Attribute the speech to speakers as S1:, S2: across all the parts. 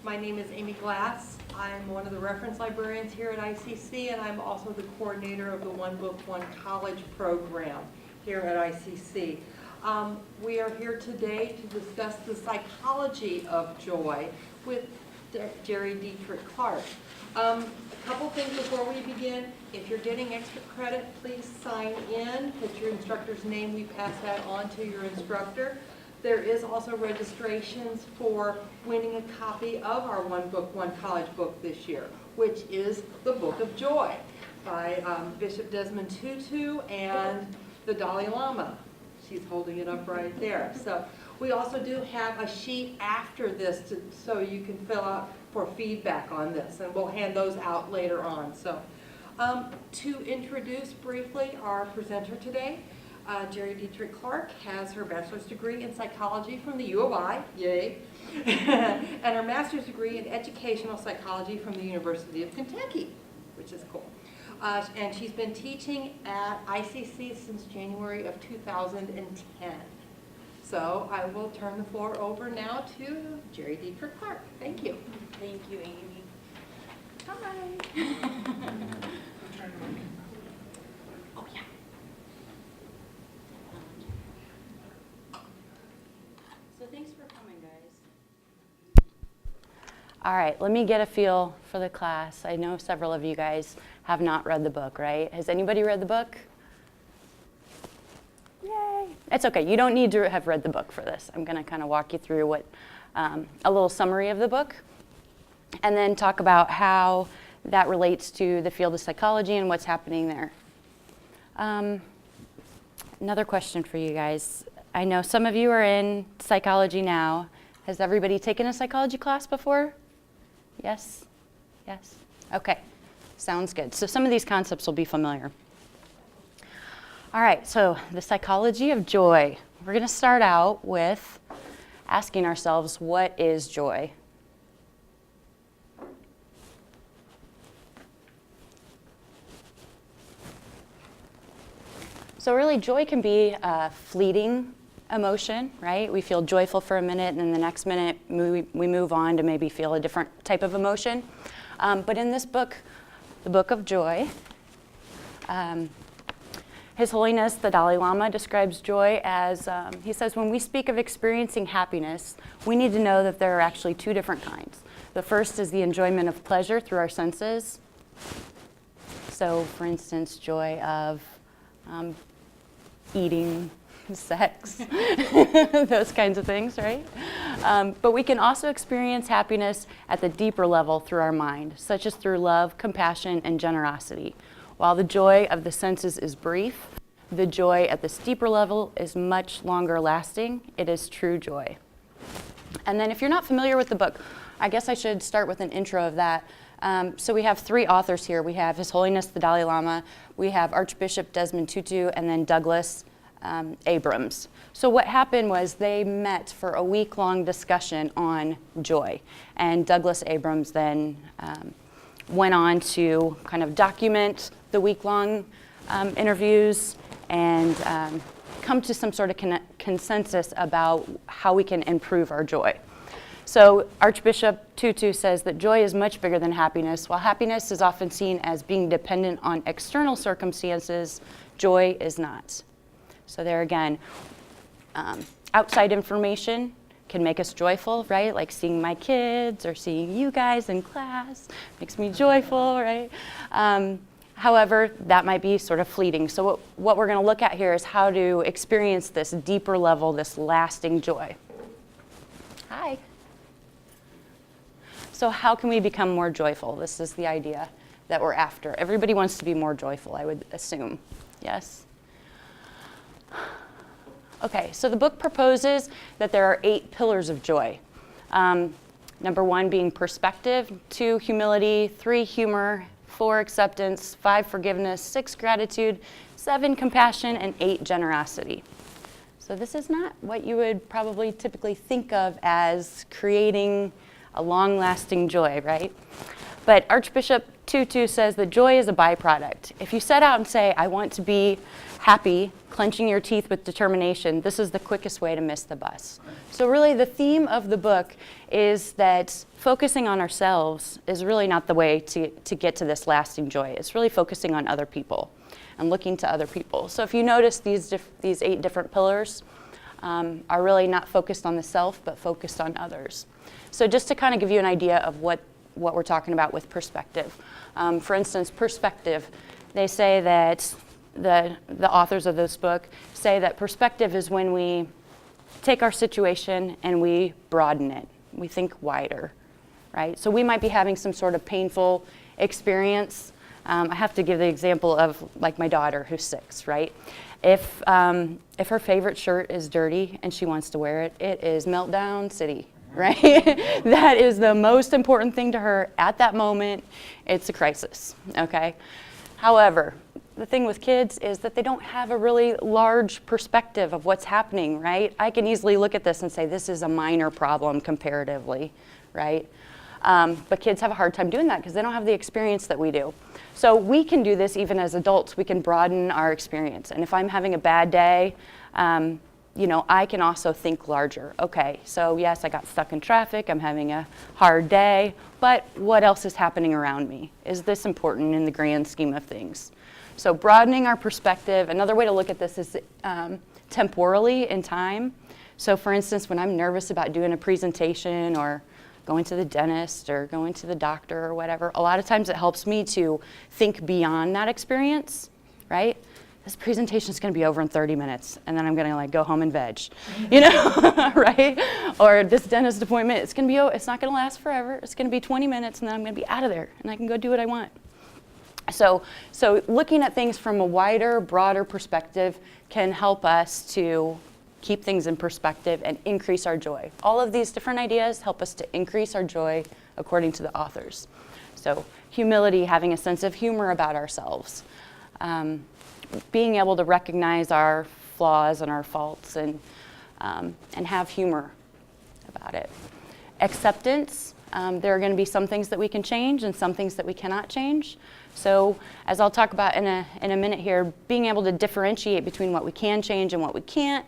S1: My name is Amy Glass. I'm one of the reference librarians here at ICC, and I'm also the coordinator of the One Book, One College program here at ICC. We are here today to discuss the psychology of joy with Jeri Dietrich Clark. A couple things before we begin. If you're getting extra credit, please sign in, put your instructor's name, we pass that on to your instructor. There is also registrations for winning a copy of our One Book, One College book this year, which is the Book of Joy by Bishop Desmond Tutu and the Dalai Lama. She's holding it up right there. So we also do have a sheet after this so you can fill out for feedback on this, and we'll hand those out later on. So to introduce briefly our presenter today, Jeri Dietrich Clark has her bachelor's degree in psychology from the U of I, yay, and her master's degree in educational psychology from the University of Kentucky, which is cool. And she's been teaching at ICC since January of 2010. So I will turn the floor over now to Jeri Dietrich Clark. Thank you.
S2: Thank you, Amy.
S1: Hi. Oh, yeah.
S2: So thanks for coming, guys. All right, let me get a feel for the class. I know several of you guys have not read the book, right? Has anybody read the book? Yay. It's okay. You don't need to have read the book for this. I'm going to kind of walk you through what a little summary of the book, and then talk about how that relates to the field of psychology and what's happening there. Another question for you guys. I know some of you are in psychology now. Has everybody taken a psychology class before? Yes? Yes? Okay. Sounds good. So some of these concepts will be familiar. All right, so the psychology of joy. We're going to start out with asking ourselves, what is joy? So really, joy can be a fleeting emotion, right? We feel joyful for a minute, and then the next minute we move on to maybe feel a different type of emotion. But in this book, the Book of Joy, His Holiness, the Dalai Lama, describes joy as, he says, when we speak of experiencing happiness, we need to know that there are actually two different kinds. The first is the enjoyment of pleasure through our senses. So, for instance, joy of eating, sex, those kinds of things, right? But we can also experience happiness at the deeper level through our mind, such as through love, compassion, and generosity. While the joy of the senses is brief, the joy at this deeper level is much longer lasting. It is true joy. And then if you're not familiar with the book, I guess I should start with an intro of that. So we have three authors here. We have His Holiness the Dalai Lama, we have Archbishop Desmond Tutu, and then Douglas Abrams. So what happened was they met for a week-long discussion on joy. And Douglas Abrams then went on to kind of document the week-long interviews and come to some sort of consensus about how we can improve our joy. So Archbishop Tutu says that joy is much bigger than happiness. While happiness is often seen as being dependent on external circumstances, joy is not. So there again, outside information can make us joyful, right? Like seeing my kids or seeing you guys in class makes me joyful, right? However, that might be sort of fleeting. So what we're going to look at here is how to experience this deeper level, this lasting joy. Hi. So how can we become more joyful? This is the idea that we're after. Everybody wants to be more joyful, I would assume. Yes? Okay, so the book proposes that there are 8 pillars of joy. Number 1 being perspective, 2 humility, 3 humor, 4 acceptance, 5 forgiveness, 6 gratitude, 7 compassion, and 8 generosity. So this is not what you would probably typically think of as creating a long-lasting joy, right? But Archbishop Tutu says that joy is a byproduct. If you set out and say, I want to be happy, clenching your teeth with determination, this is the quickest way to miss the bus. So really the theme of the book is that focusing on ourselves is really not the way to get to this lasting joy. It's really focusing on other people and looking to other people. So if you notice these 8 different pillars are really not focused on the self, but focused on others. So just to kind of give you an idea of what we're talking about with perspective. For instance, perspective, they say that the authors of this book say that perspective is when we take our situation and we broaden it. We think wider, right? So we might be having some sort of painful experience. I have to give the example of like my daughter who's 6, right? If her favorite shirt is dirty and she wants to wear it, it is meltdown city. Right? That is the most important thing to her at that moment. It's a crisis, okay? However, the thing with kids is that they don't have a really large perspective of what's happening, right? I can easily look at this and say, this is a minor problem comparatively, right? But kids have a hard time doing that because they don't have the experience that we do. So we can do this even as adults. We can broaden our experience. And if I'm having a bad day, I can also think larger. Okay, so yes, I got stuck in traffic, I'm having a hard day, but what else is happening around me? Is this important in the grand scheme of things? So broadening our perspective, another way to look at this is temporally in time. So for instance, when I'm nervous about doing a presentation or going to the dentist or going to the doctor or whatever, a lot of times it helps me to think beyond that experience, right? This presentation is going to be over in 30 minutes, and then I'm going to go home and veg, right? Or this dentist appointment, it's not going to last forever. It's going to be 20 minutes, and then I'm going to be out of there, and I can go do what I want. So looking at things from a wider, broader perspective can help us to keep things in perspective and increase our joy. All of these different ideas help us to increase our joy according to the authors. So humility, having a sense of humor about ourselves. Being able to recognize our flaws and our faults and have humor about it. Acceptance, there are going to be some things that we can change and some things that we cannot change. So as I'll talk about in a minute here, being able to differentiate between what we can change and what we can't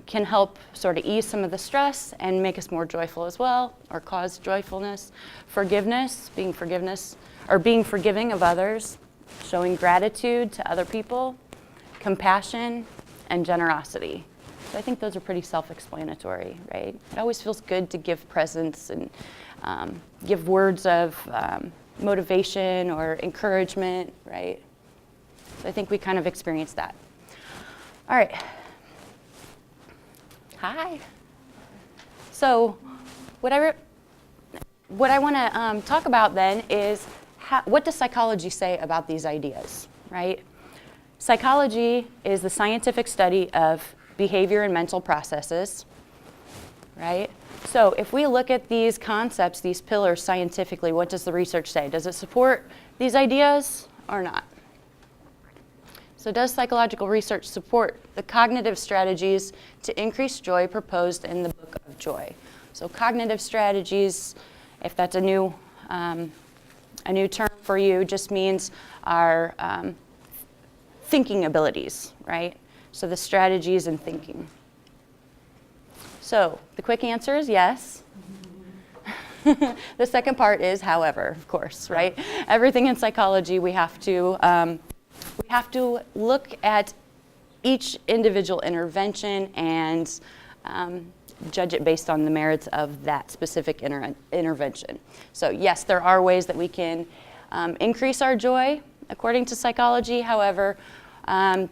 S2: can help sort of ease some of the stress and make us more joyful as well, or cause joyfulness. Forgiveness, being forgiving of others. Showing gratitude to other people, compassion, and generosity. So I think those are pretty self-explanatory, right? It always feels good to give presents and give words of motivation or encouragement, right? So I think we kind of experience that. All right. Hi. So what I want to talk about then is what does psychology say about these ideas, right? Psychology is the scientific study of behavior and mental processes, right? So if we look at these concepts, these pillars scientifically, what does the research say? Does it support these ideas or not? So does psychological research support the cognitive strategies to increase joy proposed in the Book of Joy? So cognitive strategies, if that's a new term for you, just means our thinking abilities, right? So the strategies in thinking. So the quick answer is yes. The second part is however, of course, right? Everything in psychology, we have to look at each individual intervention and judge it based on the merits of that specific intervention. So yes, there are ways that we can increase our joy according to psychology. However,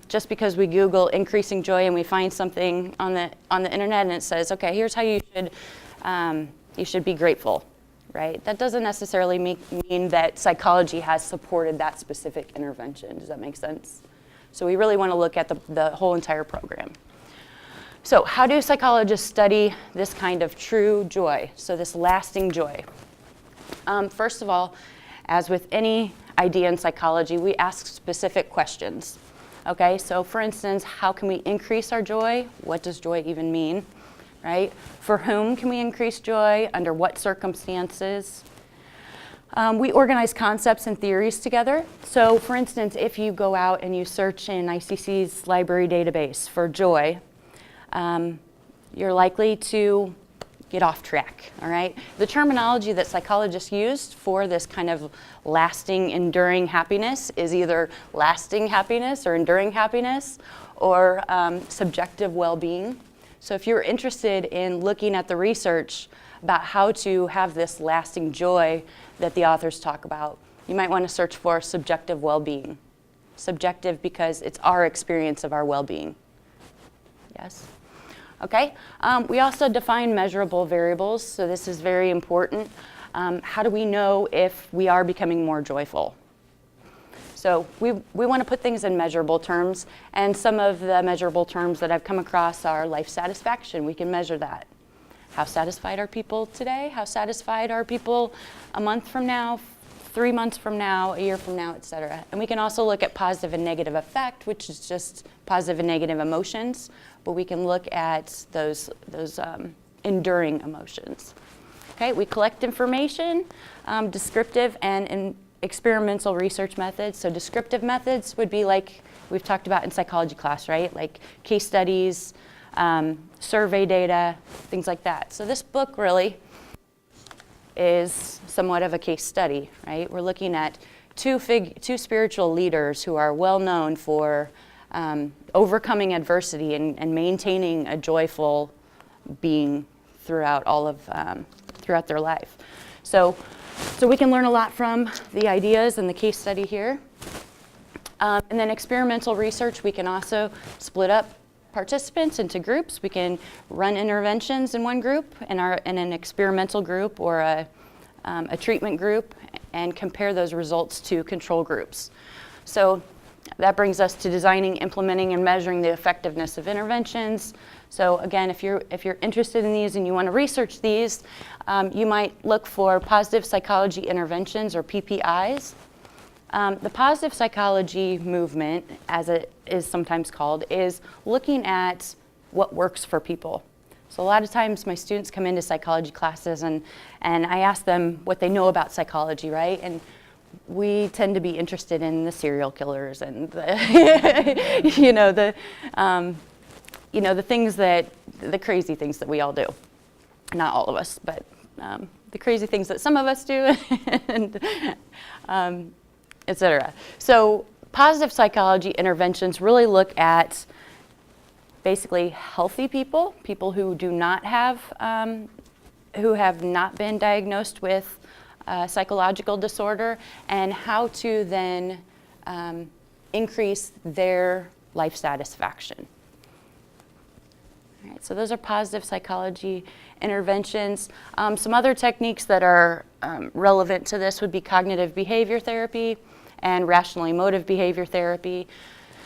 S2: just because we Google increasing joy and we find something on the internet and it says, okay, here's how you should be grateful, right? That doesn't necessarily mean that psychology has supported that specific intervention. Does that make sense? So we really want to look at the whole entire program. So how do psychologists study this kind of true joy, so this lasting joy? First of all, as with any idea in psychology, we ask specific questions. Okay, so for instance, how can we increase our joy? What does joy even mean, right? For whom can we increase joy? Under what circumstances? We organize concepts and theories together. So for instance, if you go out and you search in ICC's library database for joy, you're likely to get off track, all right? The terminology that psychologists used for this kind of lasting, enduring happiness is either lasting happiness or enduring happiness or subjective well-being. So if you're interested in looking at the research about how to have this lasting joy that the authors talk about, you might want to search for subjective well-being. Subjective because it's our experience of our well-being. Yes? Okay. We also define measurable variables, so this is very important. How do we know if we are becoming more joyful? So we want to put things in measurable terms, and some of the measurable terms that I've come across are life satisfaction. We can measure that. How satisfied are people today? How satisfied are people a month from now, 3 months from now, a year from now, et cetera? And we can also look at positive and negative affect, which is just positive and negative emotions, but we can look at those enduring emotions. Okay, we collect information, descriptive and experimental research methods. So descriptive methods would be like we've talked about in psychology class, right? Like case studies, survey data, things like that. So this book really is somewhat of a case study, right? We're looking at two spiritual leaders who are well known for overcoming adversity and maintaining a joyful being throughout throughout their life. So we can learn a lot from the ideas and the case study here. And then experimental research, we can also split up participants into groups. We can run interventions in one group, in an experimental group or a treatment group, and compare those results to control groups. So that brings us to designing, implementing, and measuring the effectiveness of interventions. So again, if you're interested in these and you want to research these, you might look for positive psychology interventions or PPIs. The positive psychology movement, as it is sometimes called, is looking at what works for people. So a lot of times my students come into psychology classes and I ask them what they know about psychology, right? And we tend to be interested in the serial killers and the, the things the crazy things that we all do. Not all of us, but the crazy things that some of us do, and et cetera. So positive psychology interventions really look at basically healthy people who do not have, who have not been diagnosed with psychological disorder, and how to then increase their life satisfaction. All right, so those are positive psychology interventions. Some other techniques that are relevant to this would be cognitive behavior therapy and rational emotive behavior therapy.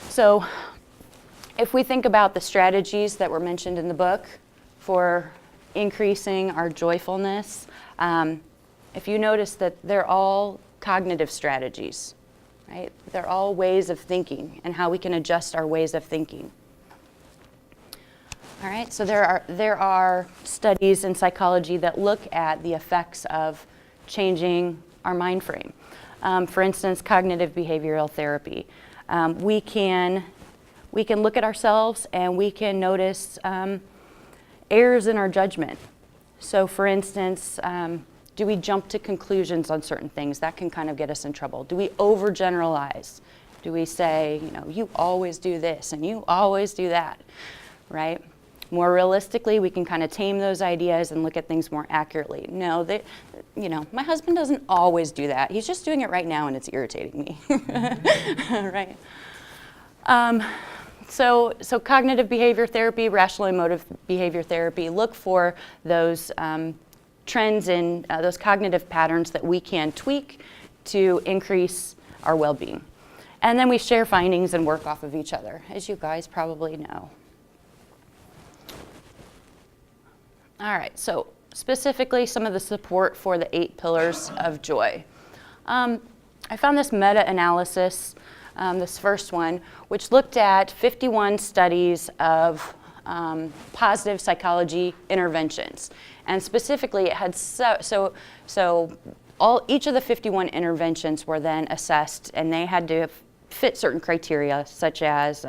S2: So if we think about the strategies that were mentioned in the book for increasing our joyfulness, if you notice that they're all cognitive strategies, right? They're all ways of thinking and how we can adjust our ways of thinking. All right, so there are studies in psychology that look at the effects of changing our mind frame. For instance, cognitive behavioral therapy. We can look at ourselves and we can notice errors in our judgment. So for instance, do we jump to conclusions on certain things? That can kind of get us in trouble. Do we overgeneralize? Do we say, you always do this and you always do that, right? More realistically, we can kind of tame those ideas and look at things more accurately. No, my husband doesn't always do that. He's just doing it right now and it's irritating me, right? So cognitive behavior therapy, rational emotive behavior therapy, look for those trends in those cognitive patterns that we can tweak to increase our well-being. And then we share findings and work off of each other, as you guys probably know. All right, so specifically some of the support for the 8 pillars of joy. I found this meta-analysis, this first one, which looked at 51 studies of positive psychology interventions. And specifically, it had each of the 51 interventions were then assessed, and they had to fit certain criteria, such as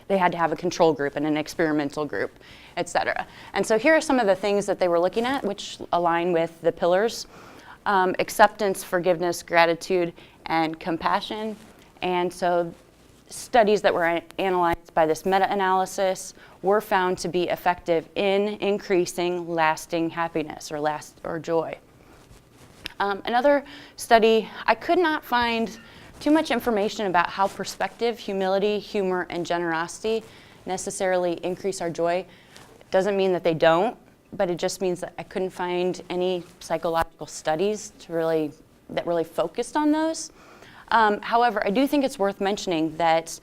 S2: they had to have a control group and an experimental group, et cetera. And so here are some of the things that they were looking at, which align with the pillars: acceptance, forgiveness, gratitude, and compassion. And so studies that were analyzed by this meta-analysis were found to be effective in increasing lasting happiness or joy. Another study, I could not find too much information about how perspective, humility, humor, and generosity necessarily increase our joy. Doesn't mean that they don't, but it just means that I couldn't find any psychological studies that really focused on those. However, I do think it's worth mentioning that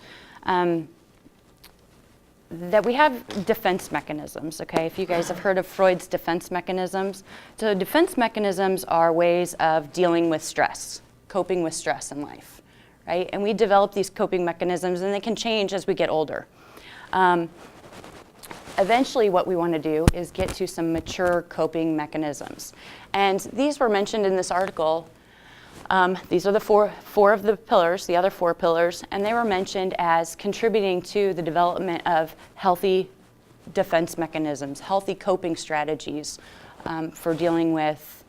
S2: that we have defense mechanisms, okay? If you guys have heard of Freud's defense mechanisms. So defense mechanisms are ways of dealing with stress, coping with stress in life, right? And we develop these coping mechanisms, and they can change as we get older. Eventually, what we want to do is get to some mature coping mechanisms. And these were mentioned in this article. These are the four of the pillars, the other four pillars, and they were mentioned as contributing to the development of healthy defense mechanisms, healthy coping strategies for dealing with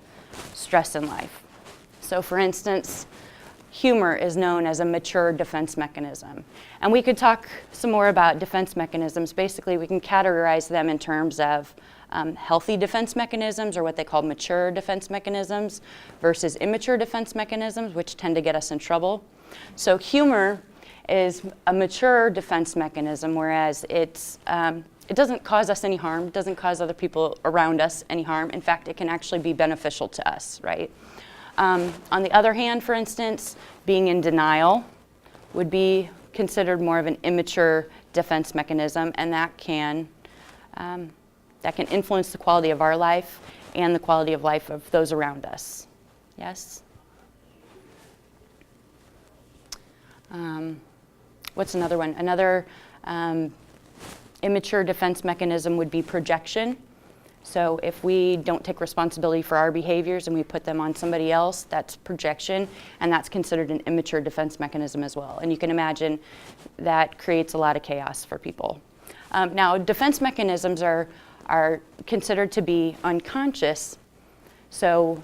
S2: stress in life. So for instance, humor is known as a mature defense mechanism. And we could talk some more about defense mechanisms. Basically, we can categorize them in terms of healthy defense mechanisms, or what they call mature defense mechanisms, versus immature defense mechanisms, which tend to get us in trouble. So humor is a mature defense mechanism, whereas it doesn't cause us any harm, doesn't cause other people around us any harm. In fact, it can actually be beneficial to us, right? On the other hand, for instance, being in denial would be considered more of an immature defense mechanism, and that can influence the quality of our life and the quality of life of those around us. Yes? What's another one? Another immature defense mechanism would be projection. So if we don't take responsibility for our behaviors and we put them on somebody else, that's projection, and that's considered an immature defense mechanism as well. And you can imagine that creates a lot of chaos for people. Now, defense mechanisms are considered to be unconscious. So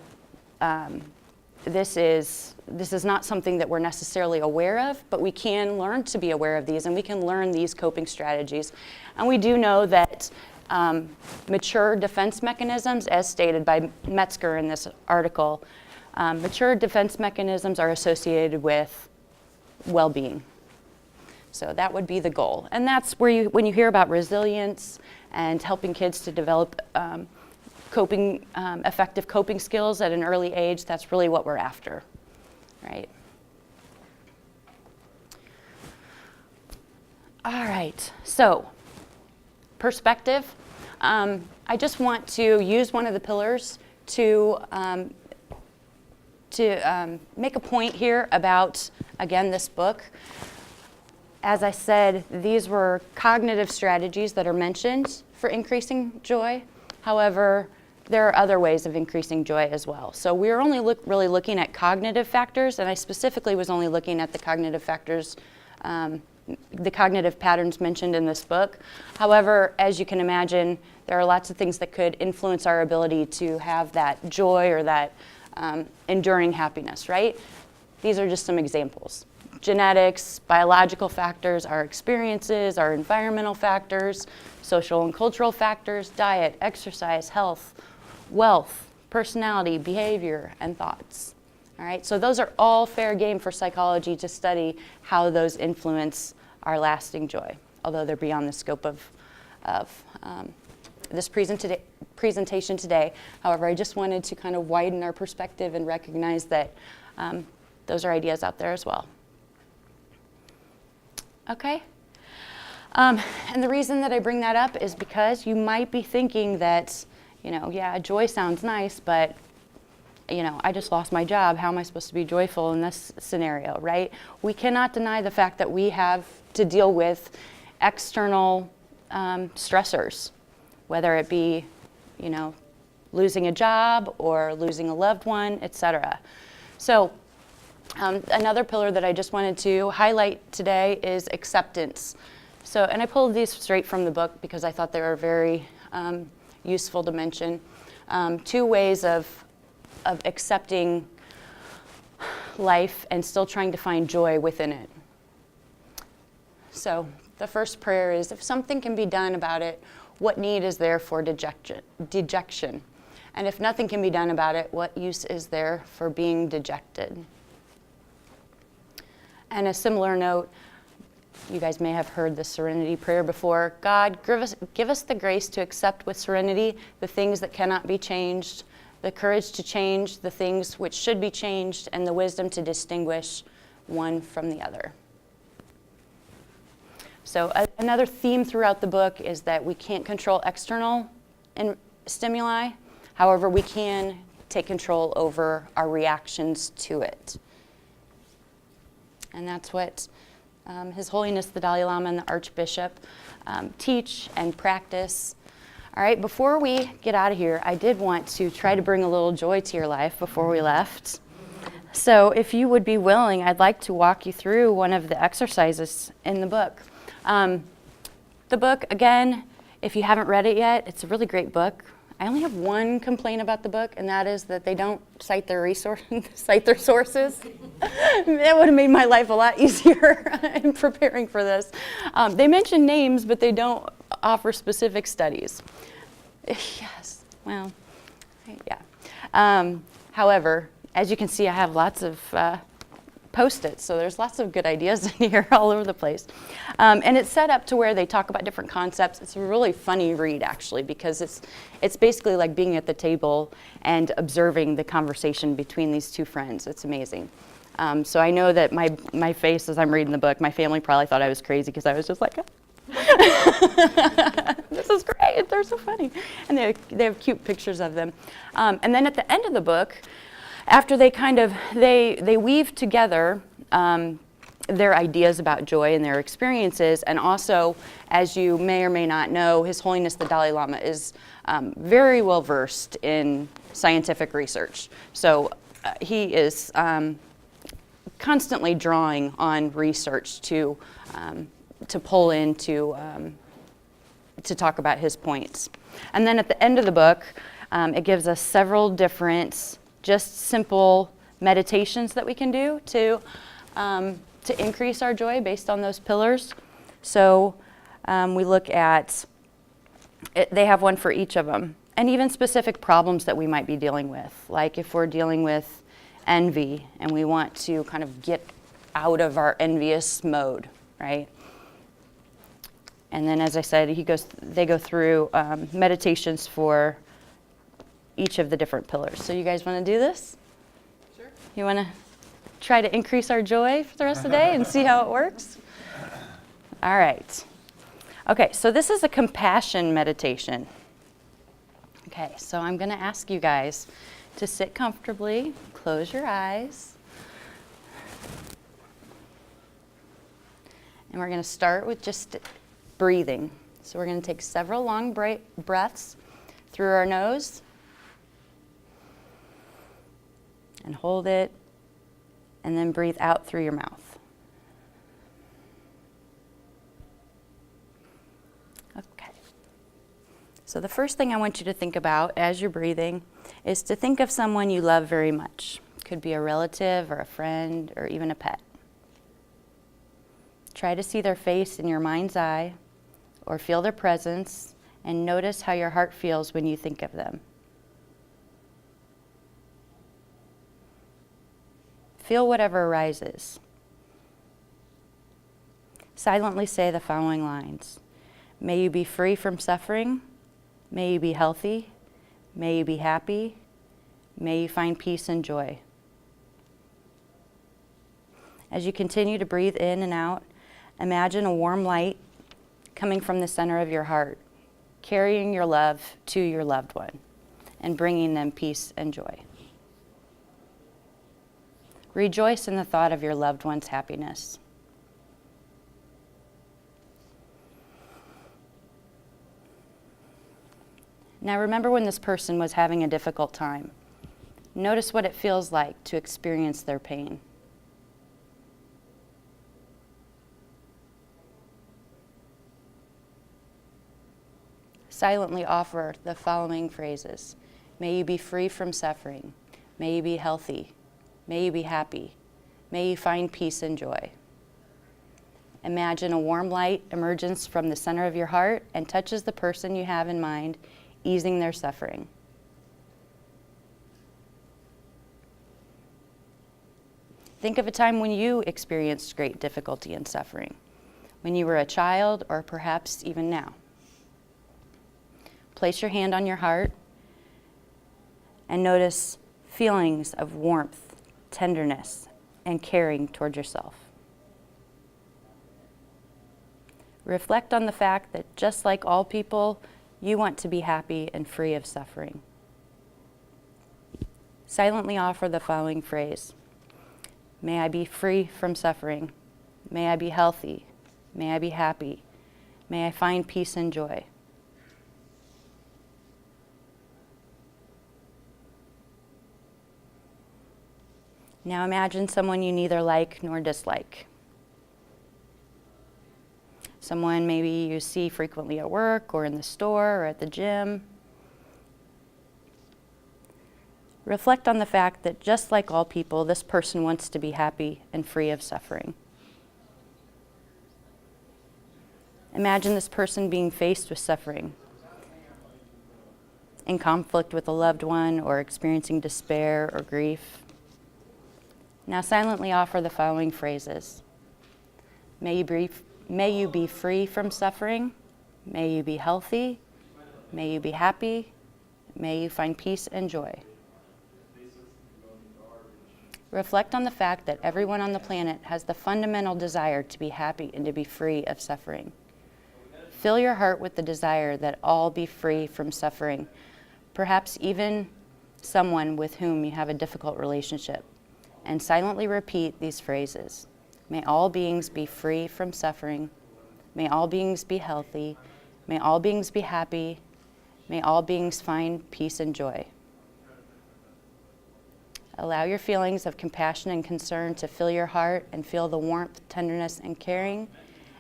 S2: this is not something that we're necessarily aware of, but we can learn to be aware of these, and we can learn these coping strategies. And we do know that mature defense mechanisms, as stated by Metzger in this article, mature defense mechanisms are associated with well-being. So that would be the goal. And that's where when you hear about resilience and helping kids to develop effective coping skills at an early age, that's really what we're after, right? All right, so perspective. I just want to use one of the pillars to make a point here about, again, this book. As I said, these were cognitive strategies that are mentioned for increasing joy. However, there are other ways of increasing joy as well. So we're only really looking at cognitive factors, and I specifically was only looking at the cognitive factors, the cognitive patterns mentioned in this book. However, as you can imagine, there are lots of things that could influence our ability to have that joy or that enduring happiness, right? These are just some examples. Genetics, biological factors, our experiences, our environmental factors, social and cultural factors, diet, exercise, health, wealth, personality, behavior, and thoughts. All right, so those are all fair game for psychology to study how those influence our lasting joy, although they're beyond the scope of this presentation today. However, I just wanted to kind of widen our perspective and recognize that those are ideas out there as well. Okay? And the reason that I bring that up is because you might be thinking that, yeah, joy sounds nice, but, I just lost my job. How am I supposed to be joyful in this scenario, right? We cannot deny the fact that we have to deal with external stressors, whether it be, losing a job or losing a loved one, etc. So another pillar that I just wanted to highlight today is acceptance. So, and I pulled these straight from the book because I thought they were very useful to mention. 2 ways of accepting life and still trying to find joy within it. So the first prayer is, if something can be done about it, what need is there for dejection? And if nothing can be done about it, what use is there for being dejected? And a similar note, you guys may have heard the serenity prayer before. God, give us the grace to accept with serenity the things that cannot be changed, the courage to change the things which should be changed, and the wisdom to distinguish one from the other. So another theme throughout the book is that we can't control external stimuli. However, we can take control over our reactions to it. And that's what His Holiness the Dalai Lama and the Archbishop teach and practice. All right, before we get out of here, I did want to try to bring a little joy to your life before we left. So if you would be willing, I'd like to walk you through one of the exercises in the book. The book, again, if you haven't read it yet, it's a really great book. I only have one complaint about the book, and that is that they don't cite their sources. That would have made my life a lot easier in preparing for this. They mention names, but they don't offer specific studies. Yes, well, yeah. However, as you can see, I have lots of Post-its, so there's lots of good ideas in here all over the place. And it's set up to where they talk about different concepts. It's a really funny read, actually, because it's basically like being at the table and observing the conversation between these 2 friends. It's amazing. So I know that my face as I'm reading the book, my family probably thought I was crazy because I was just like, this is great, they're so funny. And they have cute pictures of them. And then at the end of the book, after they weave together their ideas about joy and their experiences, and also, as you may or may not know, His Holiness the Dalai Lama is very well versed in scientific research. So he is constantly drawing on research to pull in to talk about his points. And then at the end of the book, it gives us several different just simple meditations that we can do to increase our joy based on those pillars. So we look at, they have one for each of them, and even specific problems that we might be dealing with. Like if we're dealing with envy and we want to kind of get out of our envious mode, right? And then, as I said, they go through meditations for each of the different pillars. So you guys want to do this?
S1: Sure.
S2: You want to try to increase our joy for the rest of the day and see how it works? All right. Okay, so this is a compassion meditation. Okay, so I'm going to ask you guys to sit comfortably, close your eyes. And we're going to start with just breathing. So we're going to take several long breaths through our nose and hold it, and then breathe out through your mouth. Okay. So the first thing I want you to think about as you're breathing is to think of someone you love very much. It could be a relative or a friend or even a pet. Try to see their face in your mind's eye or feel their presence, and notice how your heart feels when you think of them. Feel whatever arises. Silently say the following lines. May you be free from suffering. May you be healthy. May you be happy. May you find peace and joy. As you continue to breathe in and out, imagine a warm light coming from the center of your heart, carrying your love to your loved one and bringing them peace and joy. Rejoice in the thought of your loved one's happiness. Now remember when this person was having a difficult time. Notice what it feels like to experience their pain. Silently offer the following phrases. May you be free from suffering. May you be healthy. May you be happy. May you find peace and joy. Imagine a warm light emerges from the center of your heart and touches the person you have in mind, easing their suffering. Think of a time when you experienced great difficulty and suffering, when you were a child or perhaps even now. Place your hand on your heart and notice feelings of warmth, tenderness, and caring toward yourself. Reflect on the fact that just like all people, you want to be happy and free of suffering. Silently offer the following phrase. May I be free from suffering. May I be healthy. May I be happy. May I find peace and joy. Now imagine someone you neither like nor dislike. Someone maybe you see frequently at work or in the store or at the gym. Reflect on the fact that just like all people, this person wants to be happy and free of suffering. Imagine this person being faced with suffering, in conflict with a loved one or experiencing despair or grief. Now silently offer the following phrases. May you be free from suffering. May you be healthy. May you be happy. May you find peace and joy. Reflect on the fact that everyone on the planet has the fundamental desire to be happy and to be free of suffering. Fill your heart with the desire that all be free from suffering, perhaps even someone with whom you have a difficult relationship. And silently repeat these phrases. May all beings be free from suffering. May all beings be healthy. May all beings be happy. May all beings find peace and joy. Allow your feelings of compassion and concern to fill your heart and feel the warmth, tenderness, and caring,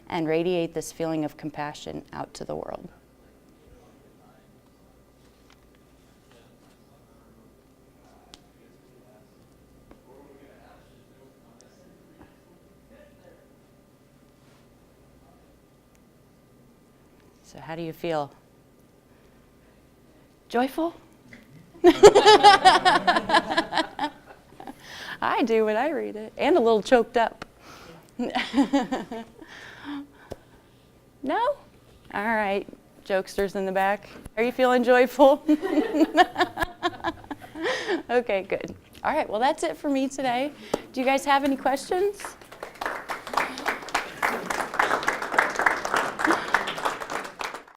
S2: and radiate this feeling of compassion out to the world. So how do you feel? Joyful? I do when I read it. And a little choked up. No? All right, jokesters in the back. Are you feeling joyful? Okay, good. All right, well, that's it for me today. Do you guys have any questions?